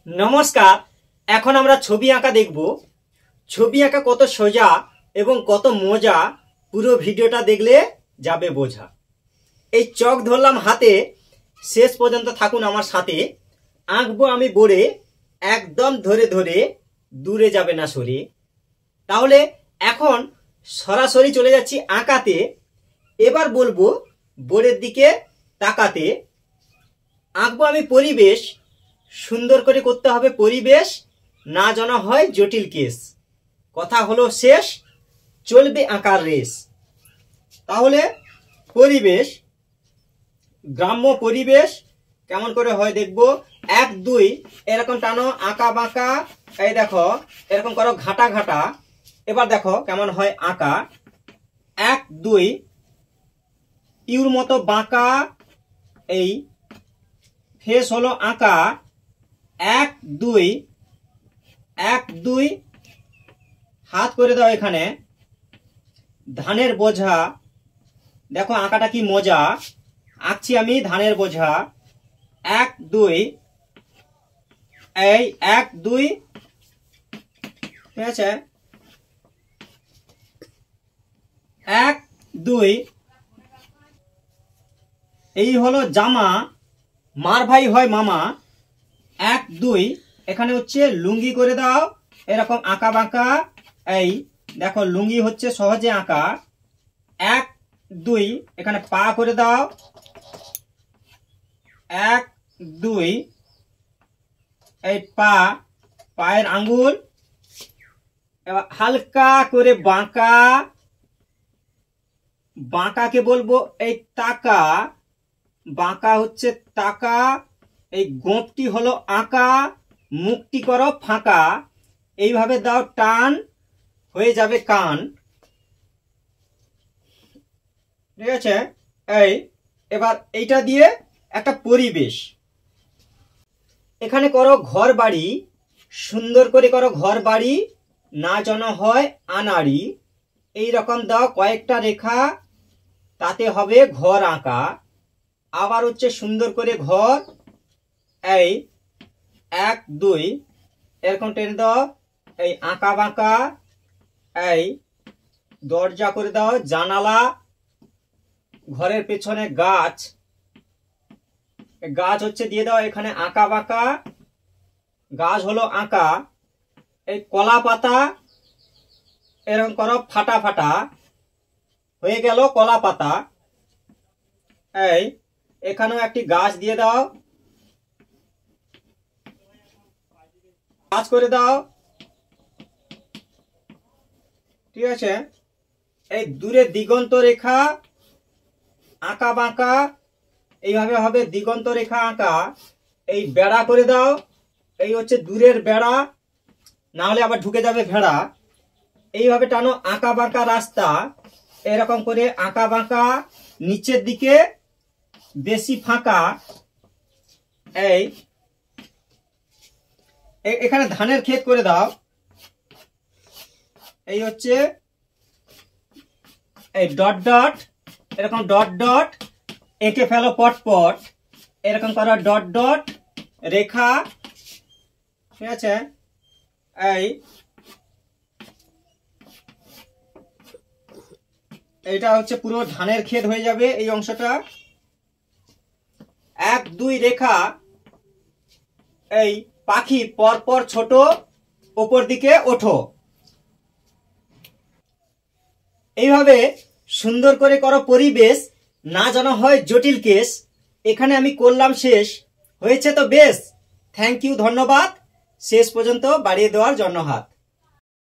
নমস্কার। এখন আমরা ছবি আঁকা দেখব। ছবি আঁকা কত সোজা এবং কত মজা পুরো ভিডিওটা দেখলে যাবে বোঝা। এই চক ধরলাম হাতে, শেষ পর্যন্ত থাকুন আমার সাথে। আঁকবো আমি বোর্ডে, একদম ধরে ধরে, দূরে যাবে না সরে। তাহলে এখন সরাসরি চলে যাচ্ছি আঁকাতে। এবার বলবো বোর্ডের দিকে তাকাতে। আঁকবো আমি পরিবেশ, সুন্দর করে করতে হবে পরিবেশ, না জানা হয় জটিল কেস। কথা হলো শেষ, চলবে আঁকার রেস। তাহলে পরিবেশ, গ্রাম্য পরিবেশ কেমন করে হয় দেখবো। 1 2 এরকম টানো, আঁকা বাঁকা, এই দেখো এরকম করো ঘাটা ঘাটা। এবার দেখো কেমন হয় আঁকা। 1 2 ইউর মতো বাঁকা, এই ফেস হলো আঁকা। 1 2 1 2 হাত করে দাও এখানে। ধানের বোঝা, দেখো আঁকাটা কি মজা। আঁকছি আমি ধানের বোঝা। 1 2 এই 1 2, ঠিক আছে। 1 2 এই হলো জামা, মার ভাই হয় মামা। 1 2 এখানে হচ্ছে লুঙ্গি করে দাও, এরকম আঁকা বাঁকা। এই দেখো লুঙ্গি হচ্ছে সহজে আঁকা। 1 2 এখানে পা করে দাও। 1 2 এই পা, পায়ের আঙ্গুল। এবার হালকা করে বাঁকা, বাঁকাকে বলবো এই তাকা। বাঁকা হচ্ছে তাকা। এই গোঁপটি হলো আঁকা, মুখটি করো ফাঁকা। এইভাবে দাও টান, হয়ে যাবে কান, ঠিক আছে। এই এবার এইটা দিয়ে একটা পরিবেশ। এখানে করো ঘর বাড়ি, সুন্দর করে করো ঘর বাড়ি, না যেন হয় আনাড়ি। এই রকম দাও কয়েকটা রেখা, তাতে হবে ঘর আঁকা। আবার হচ্ছে সুন্দর করে ঘর। এই 1 2 এরকম টেনে দাও, এই আঁকা বাঁকা। এই দরজা করে দাও, জানালা। ঘরের পেছনে গাছ, গাছ হচ্ছে দিয়ে দাও এখানে আঁকা বাঁকা। গাছ হলো আঁকা। এই কলা পাতা, এরকম করো ফাটা ফাটা, হয়ে গেল কলা পাতা। এই এখানেও একটি গাছ দিয়ে দাও, গাছ করে দাও, ঠিক আছে। এই দূরে দিগন্ত রেখা, আঁকা বাঁকা, এইভাবে হবে দিগন্ত রেখা আঁকা। এই বেড়া করে দাও, এই হচ্ছে দূরের বেড়া, না হলে আবার ঢুকে যাবে ভেড়া। এইভাবে টানো আঁকা বাঁকা রাস্তা, এরকম করে আঁকা বাঁকা, নিচের দিকে বেশি ফাঁকা। এই এখানে ধানের ক্ষেত করে দাও। এই হচ্ছে এই ডট ডট, এরকম ডট ডট, এঁকে ফেলো পট পট, এরকম করো ডট ডট রেখা, ঠিক আছে। এই এইটা হচ্ছে পুরো ধানের ক্ষেত হয়ে যাবে এই অংশটা। 1 2 রেখা, এই পাখি পরপর ছোট, ওপর দিকে ওঠো। এইভাবে সুন্দর করে করো পরিবেশ, না জানা হয় জটিল কেস। এখানে আমি করলাম শেষ, হয়েছে তো বেশ। থ্যাংক ইউ, ধন্যবাদ শেষ পর্যন্ত বাড়িয়ে দেওয়ার জন্য হাত।